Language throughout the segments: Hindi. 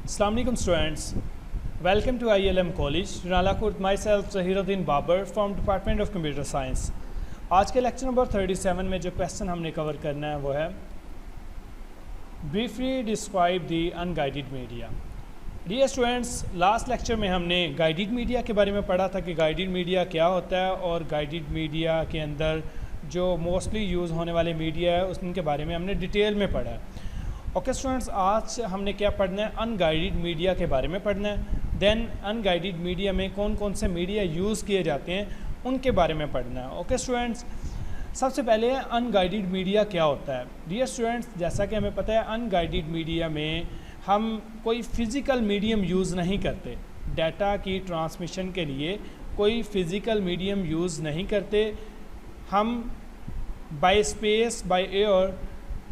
Assalamu alaikum students. Welcome to ILM College, Nalakot. Myself Zahiruddin Babar from Department of Computer Science. आज के लेक्चर नंबर 37 में जो क्वेश्चन हमने कवर करना है वो है briefly describe the unguided media. Dear students, last lecture में हमने गाइडेड मीडिया के बारे में पढ़ा था कि गाइडेड मीडिया क्या होता है और गाइडेड मीडिया के अंदर जो मोस्टली यूज़ होने वाले मीडिया है उनके बारे में हमने डिटेल में पढ़ा है। ओके स्टूडेंट्स, आज हमने क्या पढ़ना है, अनगाइडेड मीडिया के बारे में पढ़ना है। देन अनगाइडेड मीडिया में कौन कौन से मीडिया यूज़ किए जाते हैं उनके बारे में पढ़ना है। ओके स्टूडेंट्स, सबसे पहले अनगाइडेड मीडिया क्या होता है। डियर स्टूडेंट्स, जैसा कि हमें पता है अनगाइडेड मीडिया में हम कोई फ़िज़िकल मीडियम यूज़ नहीं करते। डाटा की ट्रांसमिशन के लिए कोई फ़िज़िकल मीडियम यूज़ नहीं करते। हम bye space by air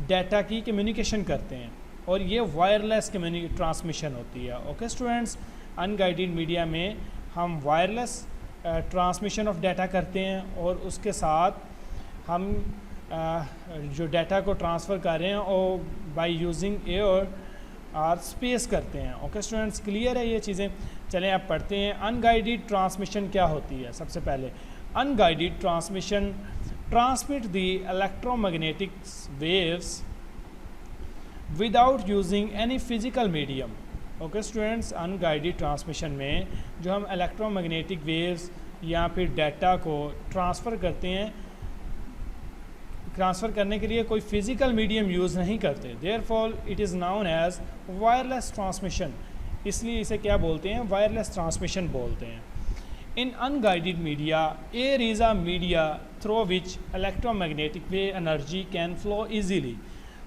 data की कम्युनिकेशन करते हैं और ये वायरलेस ट्रांसमिशन होती है। ओके स्टूडेंट्स, अनगाइडेड मीडिया में हम वायरलेस ट्रांसमिशन ऑफ डाटा करते हैं और उसके साथ हम जो डाटा को ट्रांसफ़र कर रहे हैं और बाय यूजिंग एयर और स्पेस करते हैं। ओके स्टूडेंट्स, क्लियर है ये चीज़ें। चलें अब पढ़ते हैं अनगाइडेड ट्रांसमिशन क्या होती है। सबसे पहले unguided transmission transmit the electromagnetic waves without using any physical medium। Okay students, unguided transmission में जो हम इलेक्ट्रोमैग्नेटिक वेव्स या फिर डाटा को ट्रांसफ़र करते हैं, ट्रांसफ़र करने के लिए कोई फ़िज़िकल मीडियम यूज़ नहीं करते। Therefore it is known as wireless transmission. इसलिए इसे क्या बोलते हैं, वायरलेस ट्रांसमिशन बोलते हैं। In unguided media, air is a media through which electromagnetic wave energy can flow easily।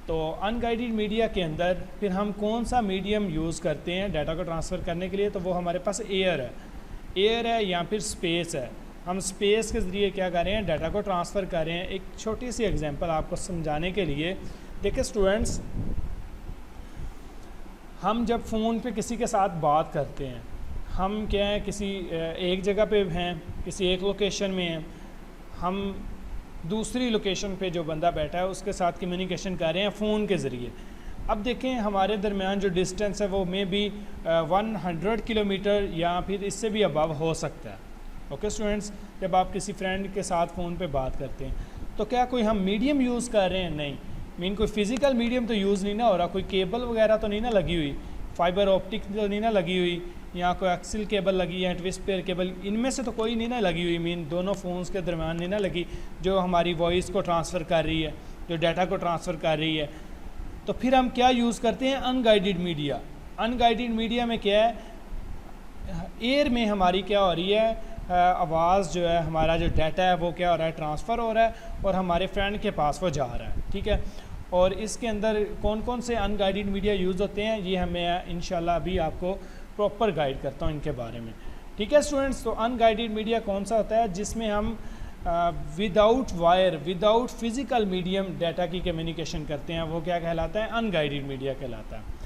तो अनगाइडेड मीडिया के अंदर फिर हम कौन सा मीडियम यूज़ करते हैं डाटा को ट्रांसफ़र करने के लिए, तो वो हमारे पास एयर है या फिर स्पेस है। हम स्पेस के ज़रिए क्या कर रहे हैं, डाटा को ट्रांसफ़र कर रहे हैं। एक छोटी सी एग्जांपल आपको समझाने के लिए देखिए स्टूडेंट्स, हम जब फ़ोन पे किसी के साथ बात करते हैं, हम क्या है किसी एक जगह पे हैं, किसी एक लोकेशन में हैं, हम दूसरी लोकेशन पे जो बंदा बैठा है उसके साथ कम्युनिकेशन कर रहे हैं फ़ोन के ज़रिए। अब देखें हमारे दरमियान जो डिस्टेंस है वो मे बी 100 किलोमीटर या फिर इससे भी अबव हो सकता है। ओके स्टूडेंट्स, जब आप किसी फ्रेंड के साथ फ़ोन पे बात करते हैं तो क्या कोई हम मीडियम यूज़ कर रहे हैं? नहीं, मीन कोई फ़िज़िकल मीडियम तो यूज़ नहीं ना हो रहा, कोई केबल वगैरह तो नहीं ना लगी हुई, फाइबर ऑप्टिक तो नहीं ना लगी हुई, या कोई एक्सिल केबल लगी है, ट्विस्ट पेयर केबल, इनमें से तो कोई नहीं ना लगी हुई। मीन दोनों फ़ोन्स के दरमियान नहीं ना लगी जो हमारी वॉइस को ट्रांसफ़र कर रही है, जो डाटा को ट्रांसफ़र कर रही है। तो फिर हम क्या यूज़ करते हैं, अनगाइडेड मीडिया। अनगाइडेड मीडिया में क्या है, एयर में हमारी क्या हो रही है, आवाज़ जो है, हमारा जो डाटा है वो क्या हो रहा है, ट्रांसफ़र हो रहा है और हमारे फ्रेंड के पास वो जा रहा है। ठीक है, और इसके अंदर कौन कौन से अनगाइडेड मीडिया यूज़ होते हैं ये हमें इंशाल्लाह अभी आपको प्रॉपर गाइड करता हूँ इनके बारे में। ठीक है स्टूडेंट्स, तो अनगाइडेड मीडिया कौन सा होता है, जिसमें हम without wire, without physical medium data की कम्युनिकेशन करते हैं, वो क्या कहलाता है, अनगाइडेड मीडिया कहलाता है।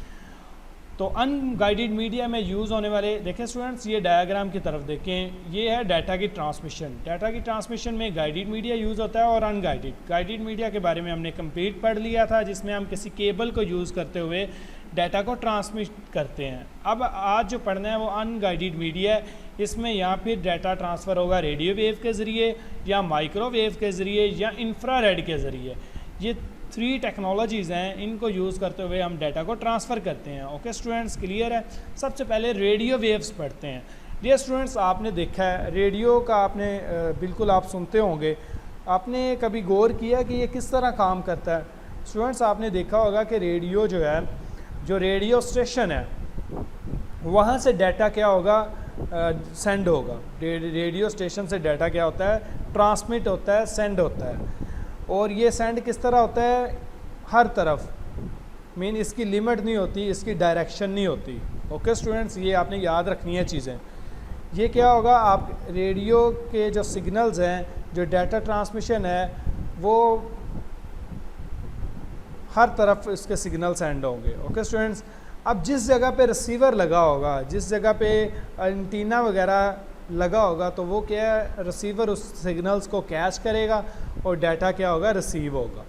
तो अनगाइडेड मीडिया में यूज़ होने वाले, देखें स्टूडेंट्स ये डायग्राम की तरफ देखें, ये है डाटा की ट्रांसमिशन। डाटा की ट्रांसमिशन में गाइडेड मीडिया यूज़ होता है और अनगाइडेड। गाइडेड मीडिया के बारे में हमने कंप्लीट पढ़ लिया था, जिसमें हम किसी केबल को यूज़ करते हुए डाटा को ट्रांसमिट करते हैं। अब आज जो पढ़ना है वो अनगाइडेड मीडिया है। इसमें या फिर डाटा ट्रांसफ़र होगा रेडियो वेव के ज़रिए या माइक्रोवेव के ज़रिए या इंफ्रारेड के ज़रिए। ये 3 टेक्नोलॉजीज़ हैं, इनको यूज़ करते हुए हम डाटा को ट्रांसफ़र करते हैं। ओके स्टूडेंट्स, क्लियर है। सबसे पहले रेडियो वेव्स पढ़ते हैं। डियर स्टूडेंट्स, आपने देखा है रेडियो का, आपने बिल्कुल आप सुनते होंगे, आपने कभी गौर किया कि ये किस तरह काम करता है? स्टूडेंट्स, आपने देखा होगा कि रेडियो जो है, जो रेडियो स्टेशन है वहाँ से डाटा क्या होगा, सेंड होगा। रेडियो स्टेशन से डाटा क्या होता है, ट्रांसमिट होता है, सेंड होता है। और ये सेंड किस तरह होता है, हर तरफ, मीन इसकी लिमिट नहीं होती, इसकी डायरेक्शन नहीं होती। ओके स्टूडेंट्स, ये आपने याद रखनी है चीज़ें। ये क्या होगा, आप रेडियो के जो सिग्नल्स हैं, जो डाटा ट्रांसमिशन है, वो हर तरफ इसके सिग्नल सेंड होंगे। ओके स्टूडेंट्स, अब जिस जगह पे रिसीवर लगा होगा, जिस जगह पे एंटीना वगैरह लगा होगा, तो वो क्या है, रिसीवर उस सिग्नल्स को कैच करेगा और डाटा क्या होगा, रिसीव होगा।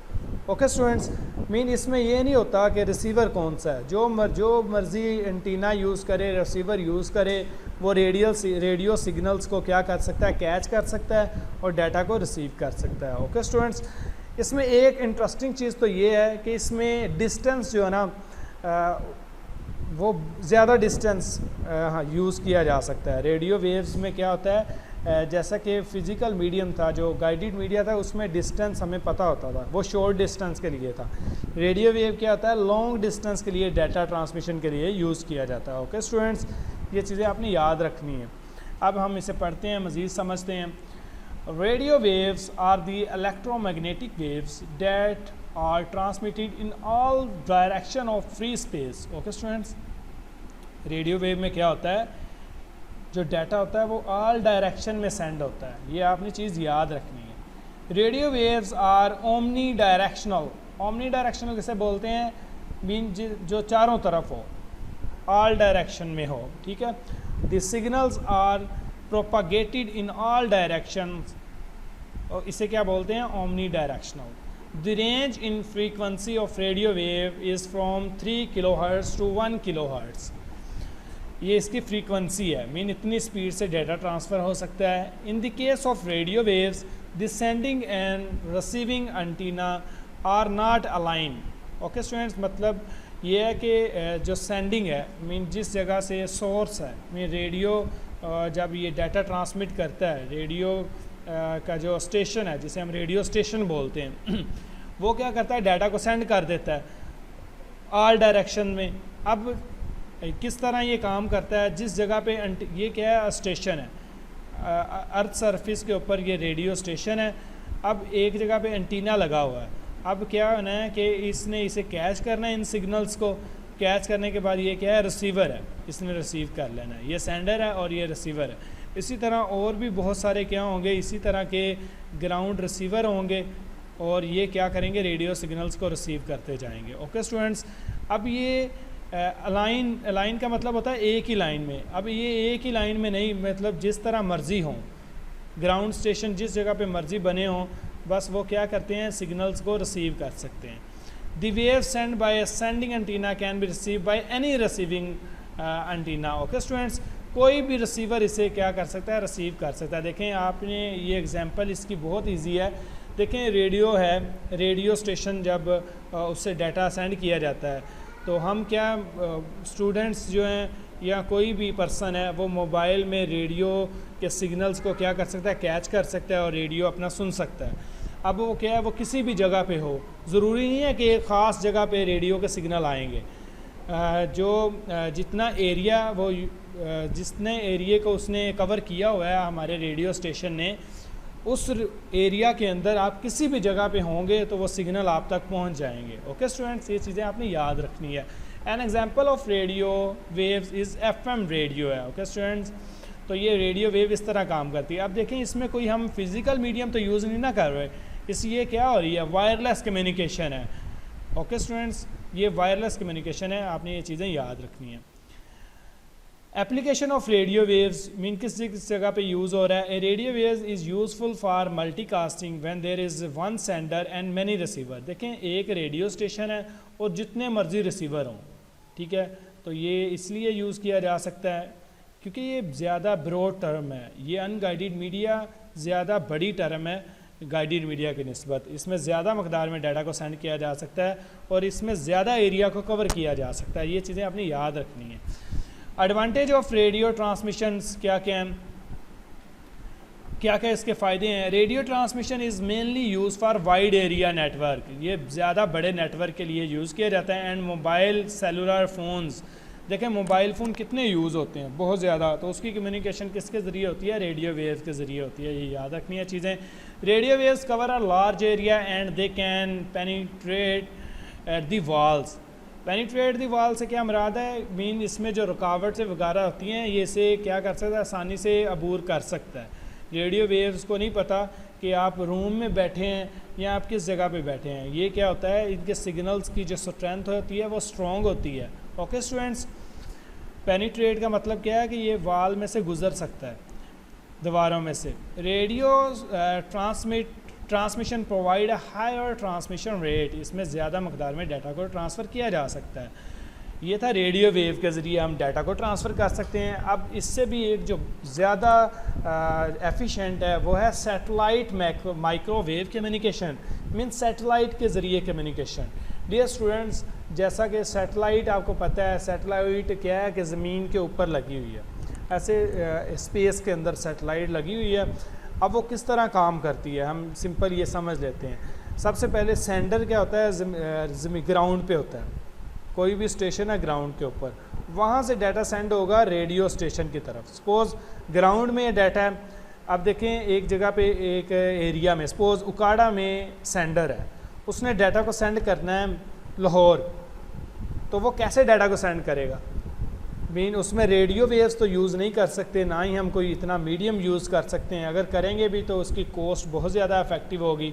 ओके स्टूडेंट्स, मीन इसमें ये नहीं होता कि रिसीवर कौन सा है, जो मर्ज़ी एंटीना यूज़ करे, रिसीवर यूज़ करे, वो रेडियो सिग्नल्स को क्या कर सकता है, कैच कर सकता है और डाटा को रिसीव कर सकता है। ओके स्टूडेंट्स, इसमें एक इंटरेस्टिंग चीज़ तो ये है कि इसमें डिस्टेंस जो है ना वो ज़्यादा डिस्टेंस यूज़ किया जा सकता है। रेडियो वेव्स में क्या होता है, जैसा कि फ़िज़िकल मीडियम था, जो गाइडेड मीडिया था, उसमें डिस्टेंस हमें पता होता था, वो शॉर्ट डिस्टेंस के लिए था। रेडियो वेव क्या होता है, लॉन्ग डिस्टेंस के लिए, डाटा ट्रांसमिशन के लिए यूज़ किया जाता है। ओके स्टूडेंट्स, ये चीज़ें आपने याद रखनी है। अब हम इसे पढ़ते हैं, मज़ीद समझते हैं। Radio waves are the electromagnetic waves that are transmitted in all direction of free space. Okay students, radio wave में क्या होता है, जो डाटा होता है वो ऑल डायरेक्शन में सेंड होता है, ये आपने चीज़ याद रखनी है। Radio waves are omnidirectional. Omnidirectional किसे बोलते हैं, मीन जो चारों तरफ हो, ऑल डायरेक्शन में हो, ठीक है। The signals are propagated in all directions, और इसे क्या बोलते हैं, omnidirectional. The range in frequency of radio wave is from 3 kilohertz to 1 kilohertz. ये इसकी फ्रीक्वेंसी है, मीन इतनी स्पीड से डाटा ट्रांसफ़र हो सकता है। In the case of radio waves the sending and receiving antenna are not align. Okay students, मतलब ये है कि जो सेंडिंग है, मीन जिस जगह से सोर्स है, मीन रेडियो जब ये डाटा ट्रांसमिट करता है, रेडियो का जो स्टेशन है, जिसे हम रेडियो स्टेशन बोलते हैं वो क्या करता है, डाटा को सेंड कर देता है ऑल डायरेक्शन में। अब किस तरह ये काम करता है, जिस जगह पे ये क्या है, स्टेशन है, अर्थ सरफेस के ऊपर ये रेडियो स्टेशन है। अब एक जगह पे एंटीना लगा हुआ है। अब क्या होना है कि इसने इसे कैच करना है, इन सिग्नल्स को कैच करने के बाद ये क्या है, रिसीवर है, इसने रिसीव कर लेना है। ये सेंडर है और ये रिसीवर है। इसी तरह और भी बहुत सारे क्या होंगे, इसी तरह के ग्राउंड रिसीवर होंगे और ये क्या करेंगे, रेडियो सिग्नल्स को रिसीव करते जाएंगे। ओके स्टूडेंट्स, अब ये अलाइन का मतलब होता है एक ही लाइन में। अब ये एक ही लाइन में नहीं, मतलब जिस तरह मर्ज़ी हों, ग्राउंड स्टेशन जिस जगह पे मर्ज़ी बने हों, बस वो क्या करते हैं, सिग्नल्स को रिसीव कर सकते हैं। The wave send by a sending antenna can be receive by any receiving antenna. Okay students, कोई भी रिसीवर इसे क्या कर सकता है, रिसीव कर सकता है। देखें आपने ये एग्जांपल इसकी बहुत इजी है। देखें रेडियो है, रेडियो स्टेशन जब उससे डाटा सेंड किया जाता है तो हम क्या स्टूडेंट्स जो हैं या कोई भी पर्सन है, वो मोबाइल में रेडियो के सिग्नल्स को क्या कर सकता है, कैच कर सकता है और रेडियो अपना सुन सकता है। अब वो क्या है, वो किसी भी जगह पे हो, ज़रूरी नहीं है कि एक ख़ास जगह पे रेडियो के सिग्नल आएंगे। जितना एरिया वो जितने एरिए को उसने कवर किया हुआ है हमारे रेडियो स्टेशन ने, उस एरिया के अंदर आप किसी भी जगह पे होंगे तो वो सिग्नल आप तक पहुंच जाएंगे। ओके स्टूडेंट्स, ये चीज़ें आपने याद रखनी है। An example of radio waves is FM radio है। ओके स्टूडेंट्स, तो ये रेडियो वेव इस तरह काम करती है। अब देखें इसमें कोई हम फिज़िकल मीडियम तो यूज़ नहीं ना कर रहे, इसलिए क्या हो रही है, वायरलेस कम्युनिकेशन है। ओके स्टूडेंट्स, ये वायरलेस कम्युनिकेशन है, आपने ये चीज़ें याद रखनी है। Application of radio waves mean किस जगह पे यूज़ हो रहा है। Radio waves is useful for multicasting when there is one sender and many receiver. देखें एक रेडियो स्टेशन है और जितने मर्जी रिसीवर हों, ठीक है, तो ये इसलिए यूज़ किया जा सकता है क्योंकि ये ज़्यादा ब्रॉड टर्म है। ये अनगाइडेड मीडिया ज़्यादा बड़ी टर्म है गाइडेड मीडिया की निस्बत। इसमें ज़्यादा मकदार में डाटा को सेंड किया जा सकता है और इसमें ज़्यादा एरिया को कवर किया जा सकता है। ये चीज़ें आपने याद रखनी है। एडवांटेज ऑफ रेडियो ट्रांसमिशंस क्या क्या हैं, क्या क्या इसके फ़ायदे हैं। Radio transmission is mainly use for wide area network. ये ज़्यादा बड़े नेटवर्क के लिए यूज़ किया जाता है। एंड मोबाइल सेलुलर फ़ोन्स, देखें मोबाइल फ़ोन कितने यूज़ होते हैं, बहुत ज़्यादा, तो उसकी कम्युनिकेशन किसके ज़रिए होती है, रेडियो वेव्स के ज़रिए होती है। ये याद रखनी है चीज़ें। Radio waves cover a large area and they can penetrate at the walls. Penetrate the wall से क्या मुराद है, मीन इसमें जो रुकावट से वगैरह होती हैं ये इसे क्या कर सकता है, आसानी से अबूर कर सकता है। रेडियो वेव्स को नहीं पता कि आप रूम में बैठे हैं या आप किस जगह पे बैठे हैं। ये क्या होता है, इनके सिग्नल्स की जो स्ट्रेंथ होती है वो स्ट्रॉन्ग होती है। ओके स्टूडेंट्स, पेनिट्रेट का मतलब क्या है कि ये वॉल में से गुजर सकता है, दीवारों में से। Radio transmit transmission provide a higher transmission rate, इसमें ज़्यादा मकदार में डाटा को ट्रांसफ़र किया जा सकता है। ये था रेडियो वेव के ज़रिए हम डाटा को ट्रांसफ़र कर सकते हैं। अब इससे भी एक जो ज़्यादा एफिशिएंट है वो है satellite microwave communication, mean satellite के ज़रिए कम्युनिकेशन। डियर स्टूडेंट्स, जैसा कि सैटेलाइट आपको पता है, सैटेलाइट क्या है कि ज़मीन के ऊपर लगी हुई है, ऐसे स्पेस के अंदर सैटेलाइट लगी हुई है। अब वो किस तरह काम करती है हम सिंपल ये समझ लेते हैं। सबसे पहले सेंडर क्या होता है, ग्राउंड पे होता है, कोई भी स्टेशन है ग्राउंड के ऊपर, वहाँ से डाटा सेंड होगा रेडियो स्टेशन की तरफ। सपोज़ ग्राउंड में डाटा है, अब देखें एक जगह पे एक एरिया में, सपोज़ उकाड़ा में सेंडर है, उसने डाटा को सेंड करना है लाहौर, तो वो कैसे डाटा को सेंड करेगा? मीन उसमें रेडियो वेव्स तो यूज़ नहीं कर सकते, ना ही हम कोई इतना मीडियम यूज़ कर सकते हैं, अगर करेंगे भी तो उसकी कॉस्ट बहुत ज़्यादा इफेक्टिव होगी।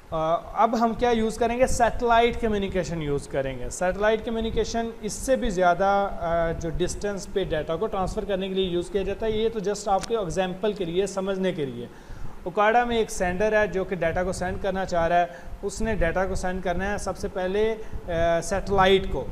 अब हम क्या यूज़ करेंगे, सैटेलाइट कम्युनिकेशन यूज़ करेंगे। सैटेलाइट कम्युनिकेशन इससे भी ज़्यादा जो डिस्टेंस पे डाटा को ट्रांसफ़र करने के लिए यूज़ किया जाता है। ये तो जस्ट आपके एग्जांपल के लिए, समझने के लिए। उकाड़ा में एक सेंडर है जो कि डाटा को सेंड करना चाह रहा है, उसने डाटा को सेंड करना है सबसे पहले सैटेलाइट को,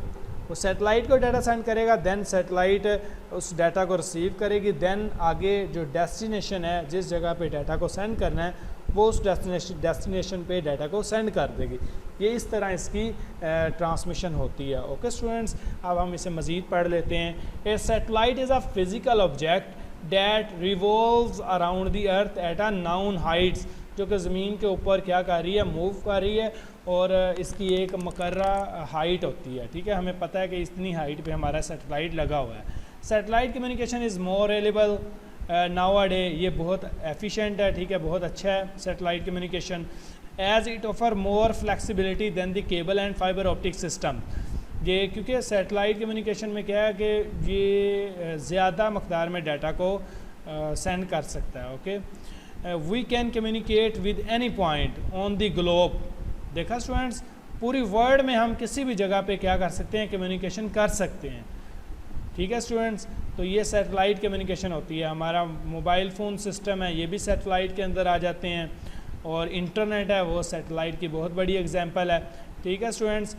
वो सैटेलाइट को डाटा सेंड करेगा, देन सैटेलाइट उस डाटा को रिसीव करेगी, देन आगे जो डेस्टिनेशन है, जिस जगह पे डाटा को सेंड करना है, वो उस डेस्टिनेशन पे डाटा को सेंड कर देगी। ये इस तरह इसकी ट्रांसमिशन होती है। ओके स्टूडेंट्स, अब हम इसे मज़ीद पढ़ लेते हैं। A satellite is a physical object that revolves around the earth at a known heights, जो कि ज़मीन के ऊपर क्या कर रही है, मूव कर रही है, और इसकी एक मुकर्रा हाइट होती है। ठीक है, हमें पता है कि इतनी हाइट पे हमारा सैटेलाइट लगा हुआ है। Satellite communication is more reliable now day, ये बहुत एफिशिएंट है। ठीक है, बहुत अच्छा है satellite communication. As it offer more flexibility than the cable and fibre optic system, ये क्योंकि सैटेलाइट कम्युनिकेशन में क्या है कि ये ज़्यादा मकदार में डाटा को सेंड कर सकता है। Okay, we can communicate with any point on the globe. देखा स्टूडेंट्स, पूरी वर्ल्ड में हम किसी भी जगह पे क्या कर सकते हैं, कम्युनिकेशन कर सकते हैं। ठीक है स्टूडेंट्स, तो ये सैटेलाइट कम्युनिकेशन होती है। हमारा मोबाइल फ़ोन सिस्टम है, ये भी सैटेलाइट के अंदर आ जाते हैं, और इंटरनेट है वो सैटेलाइट की बहुत बड़ी एग्जांपल है। ठीक है students,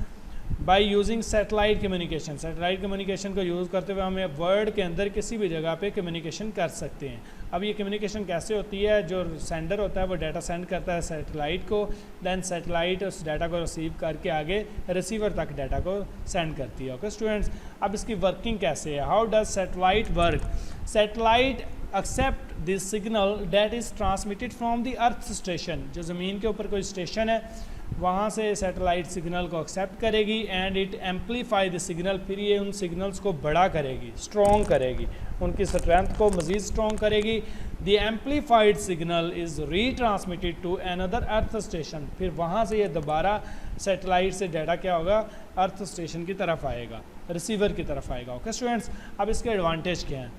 by using satellite communication, satellite communication को यूज़ करते हुए हमें वर्ल्ड के अंदर किसी भी जगह पे कम्युनिकेशन कर सकते हैं। अब ये कम्युनिकेशन कैसे होती है, जो सेंडर होता है वो डाटा सेंड करता है सैटेलाइट को, देन सैटेलाइट उस डाटा को रिसीव करके आगे रिसीवर तक डाटा को सेंड करती है। ओके स्टूडेंट्स, अब इसकी वर्किंग कैसे है, how does satellite work? Satellite accept this signal that is transmitted from the earth station, जो ज़मीन के ऊपर कोई स्टेशन है वहाँ से सैटेलाइट सिग्नल को एक्सेप्ट करेगी, and it amplify the signal, फिर ये उन सिग्नल्स को बड़ा करेगी, स्ट्रॉन्ग करेगी, उनकी स्ट्रेंथ को मज़ीद स्ट्रॉन्ग करेगी। The amplified signal is retransmitted to another earth station, फिर वहाँ से ये दोबारा सैटेलाइट से डाटा क्या होगा, अर्थ स्टेशन की तरफ आएगा, रिसीवर की तरफ आएगा। ओके स्टूडेंट्स, अब इसके एडवांटेज क्या हैं?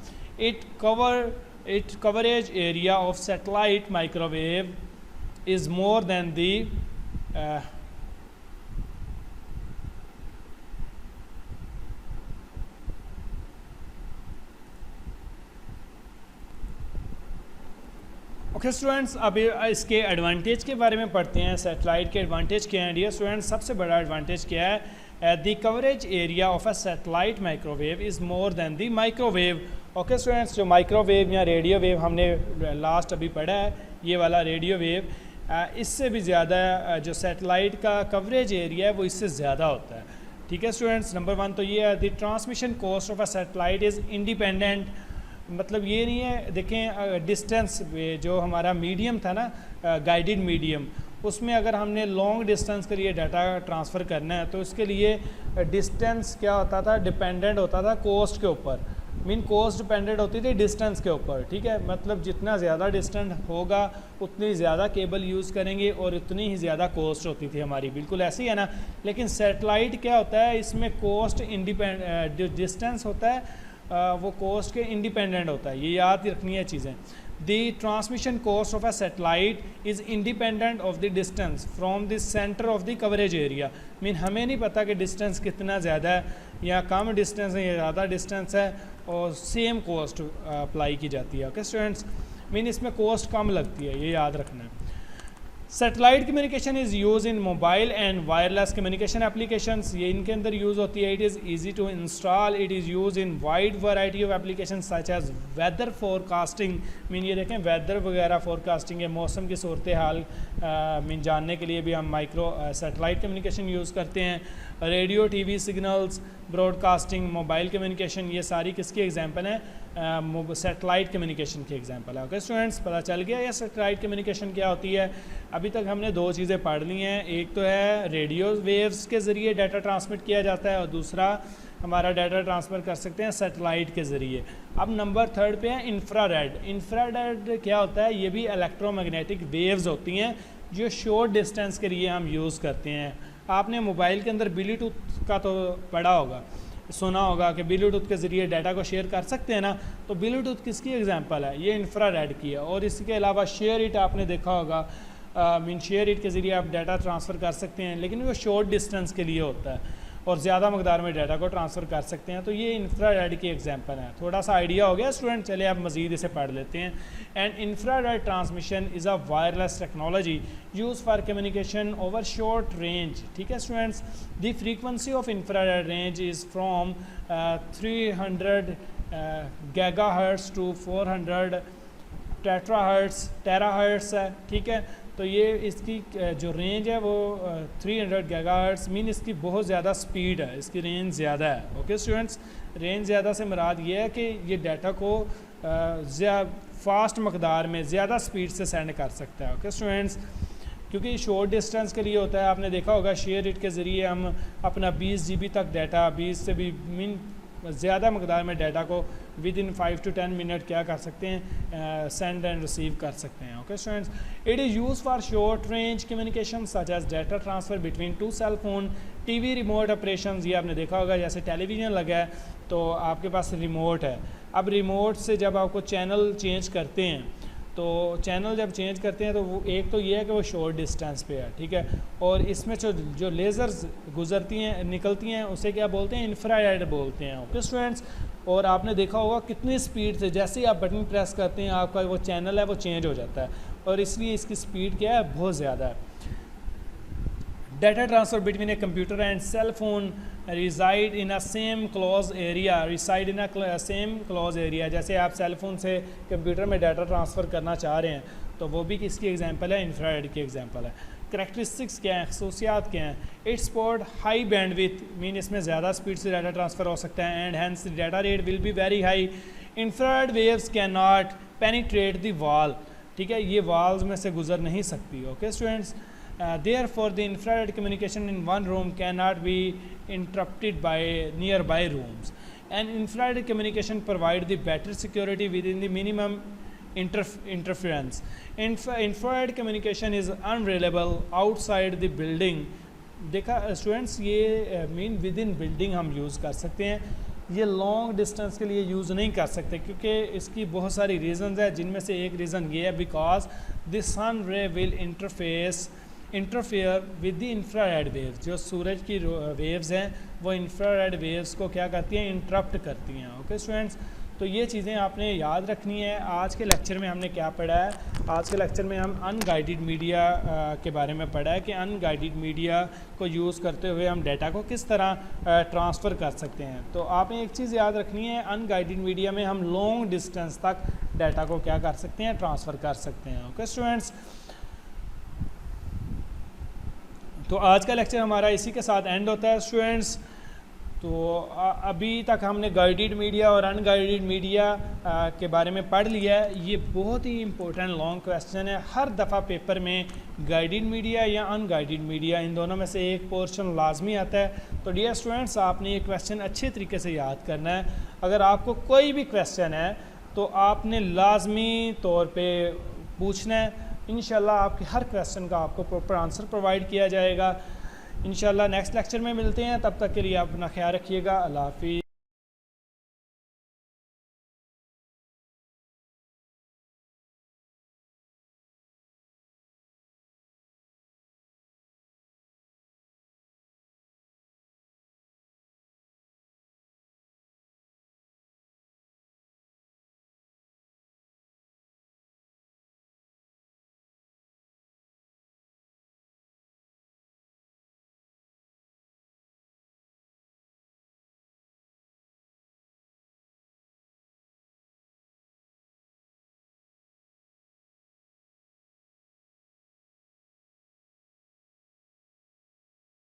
It coverage area of satellite microwave is more than the okay students, अब इसके एडवांटेज के बारे में पढ़ते हैं। सैटेलाइट के एडवांटेज क्या हैं डियर स्टूडेंट्स? सबसे बड़ा एडवांटेज क्या है, the coverage area of a satellite microwave is more than the microwave. Okay students, जो माइक्रोवेव या रेडियो वेव हमने लास्ट अभी पढ़ा है, ये वाला रेडियो वेव, इससे भी ज़्यादा जो सैटेलाइट का कवरेज एरिया है वो इससे ज़्यादा होता है। ठीक है स्टूडेंट्स, नंबर 1 तो ये है, the transmission cost of a satellite is independent, मतलब ये नहीं है, देखें डिस्टेंस जो हमारा मीडियम था ना, गाइडेड मीडियम, उसमें अगर हमने लॉन्ग डिस्टेंस के लिए डाटा ट्रांसफ़र करना है तो उसके लिए डिस्टेंस क्या होता था, डिपेंडेंट होता था कॉस्ट के ऊपर, मीन कॉस्ट डिपेंडेंट होती थी डिस्टेंस के ऊपर। ठीक है, मतलब जितना ज़्यादा डिस्टेंस होगा उतनी ज़्यादा केबल यूज़ करेंगे और उतनी ही ज़्यादा कॉस्ट होती थी हमारी, बिल्कुल ऐसे ही है ना। लेकिन सैटेलाइट क्या होता है, इसमें कॉस्ट जो डिस्टेंस होता है वो कॉस्ट के इंडिपेंडेंट होता है, ये याद रखनी है चीज़ें। The transmission cost of a satellite is independent of the distance from the centre of the coverage area, mean हमें नहीं पता कि डिस्टेंस कितना ज़्यादा है या कम डिस्टेंस है या ज़्यादा डिस्टेंस है, और सेम कॉस्ट अप्लाई की जाती है। ओके स्टूडेंट्स, मीन इसमें कॉस्ट कम लगती है, ये याद रखना है। Satellite communication is use in mobile and wireless communication applications, ये इनके अंदर यूज़ होती है। It is easy to install, it is use in wide variety of application such as weather forecasting, mean ये देखें वेदर वगैरह फोरकास्टिंग है, मौसम की सूरत हाल मीन जानने के लिए भी हम माइक्रो सेटेलाइट कम्युनिकेशन यूज़ करते हैं। Radio, TV signals, broadcasting, mobile communication, ये सारी किसकी एग्जांपल हैं? सेटेलाइट कम्युनिकेशन की एग्जांपल है। ओके स्टूडेंट्स, पता चल गया ये सेटेलाइट कम्युनिकेशन क्या होती है। अभी तक हमने दो चीज़ें पढ़ ली हैं, एक तो है रेडियो वेव्स के ज़रिए डाटा ट्रांसमिट किया जाता है और दूसरा हमारा डाटा ट्रांसफ़र कर सकते हैं सेटेलाइट के ज़रिए। अब नंबर 3 पे है इंफ्रारेड। इंफ्रारेड क्या होता है? ये भी इलेक्ट्रोमैग्नेटिक वेव्स होती हैं जो शॉर्ट डिस्टेंस के लिए हम यूज़ करते हैं। आपने मोबाइल के अंदर ब्लूटूथ का तो पढ़ा होगा, सुना होगा कि ब्लूटूथ के ज़रिए डाटा को शेयर कर सकते हैं ना, तो ब्लूटूथ किसकी एग्जांपल है? ये इंफ्रारेड की है। और इसके अलावा शेयर इट आपने देखा होगा, मीन शेयर इट के ज़रिए आप डाटा ट्रांसफ़र कर सकते हैं, लेकिन वो शॉर्ट डिस्टेंस के लिए होता है और ज़्यादा मकदार में डाटा को ट्रांसफ़र कर सकते हैं। तो ये इंफ्रारेड की एग्जांपल है। थोड़ा सा आइडिया हो गया स्टूडेंट, चले आप मज़ीद इसे पढ़ लेते हैं। And infrared transmission is a wireless technology use for communication over short range. ठीक है students, the frequency of infrared range is from 300 gigahertz to 400 terahertz है। ठीक है, तो ये इसकी जो रेंज है वो 300 गीगाहर्ट्ज़, मीन इसकी बहुत ज़्यादा स्पीड है, इसकी रेंज ज़्यादा है। ओके स्टूडेंट्स, रेंज ज़्यादा से मुराद ये है कि ये डाटा को फास्ट मकदार में ज़्यादा स्पीड से सेंड कर सकता है। ओके स्टूडेंट्स, क्योंकि शॉर्ट डिस्टेंस के लिए होता है, आपने देखा होगा शेयर इट के ज़रिए हम अपना 20 GB तक डाटा, 20 से भी मीन ज़्यादा मकदार में डाटा को विद इन 5 to 10 मिनट क्या कर सकते हैं, सेंड एंड रिसीव कर सकते हैं। Okay students, it is use for short range communication such as data transfer between 2 cell phone, TV remote operations. ये आपने देखा होगा, जैसे टेलीविज़न लगा है तो आपके पास रिमोट है, अब रिमोट से जब आपको चैनल चेंज करते हैं, तो चैनल जब चेंज करते हैं तो वो एक तो ये है कि वो शॉर्ट डिस्टेंस पे है। ठीक है, और इसमें जो लेज़र्स गुजरती हैं, निकलती हैं, उसे क्या बोलते हैं? इंफ्रारेड बोलते हैं। ओके स्टूडेंट्स, और आपने देखा होगा कितनी स्पीड से जैसे ही आप बटन प्रेस करते हैं आपका वो चैनल है वो चेंज हो जाता है, और इसलिए इसकी स्पीड क्या है? बहुत ज़्यादा है। Data transfer between a computer and cell phone reside in a same close area, जैसे आप सेल फोन से कंप्यूटर में डाटा ट्रांसफ़र करना चाह रहे हैं तो वो भी किसकी एग्जांपल है? इंफ्रारेड की एग्जांपल है। करैक्टरिस्टिक्स क्या हैं, खसूसियात क्या हैं? It's support high bandwidth, mean इसमें ज़्यादा स्पीड से डाटा ट्रांसफ़र हो सकता है, and hence data rate will be very high. Infrared waves can not penetrate the wall, ठीक है, ये वॉल्स में से गुजर नहीं सकती। Okay students, therefore the infrared communication in one room cannot be interrupted by nearby rooms, and infrared communication provide the better security within the minimum interference. Infrared communication is unreliable outside the building. देखा स्टूडेंट्स, ये मीन विद इन बिल्डिंग हम यूज़ कर सकते हैं, ये लॉन्ग डिस्टेंस के लिए यूज़ नहीं कर सकते क्योंकि इसकी बहुत सारी रीज़न्स है, जिनमें से एक रीज़न ये है because the sun ray will interfere with the infrared waves. जो सूरज की वेव्स हैं वो इंफ्रारेड वेव्स को क्या करती हैं? इंटरप्ट करती हैं। ओके स्टूडेंट्स, तो ये चीज़ें आपने याद रखनी है। आज के लेक्चर में हमने क्या पढ़ा है? आज के लेक्चर में हम अनगाइडेड मीडिया के बारे में पढ़ा है कि अनगाइडेड मीडिया को यूज़ करते हुए हम डाटा को किस तरह ट्रांसफ़र कर सकते हैं। तो आपने एक चीज़ याद रखनी है, अनगाइडेड मीडिया में हम लॉन्ग डिस्टेंस तक डाटा को क्या कर सकते हैं? ट्रांसफ़र कर सकते हैं। ओके स्टूडेंट्स, तो आज का लेक्चर हमारा इसी के साथ एंड होता है स्टूडेंट्स। तो अभी तक हमने गाइडेड मीडिया और अनगाइडेड मीडिया के बारे में पढ़ लिया है। ये बहुत ही इंपॉर्टेंट लॉन्ग क्वेश्चन है, हर दफ़ा पेपर में गाइडेड मीडिया या अनगाइडेड मीडिया इन दोनों में से एक पोर्शन लाजमी आता है। तो डियर स्टूडेंट्स, आपने ये क्वेश्चन अच्छे तरीके से याद करना है। अगर आपको कोई भी क्वेश्चन है तो आपने लाजमी तौर पर पूछना है, इंशाल्लाह आपके हर क्वेश्चन का आपको प्रॉपर आंसर प्रोवाइड किया जाएगा। इंशाल्लाह नेक्स्ट लेक्चर में मिलते हैं, तब तक के लिए आप अपना ख्याल रखिएगा। अल्लाह हाफिज़।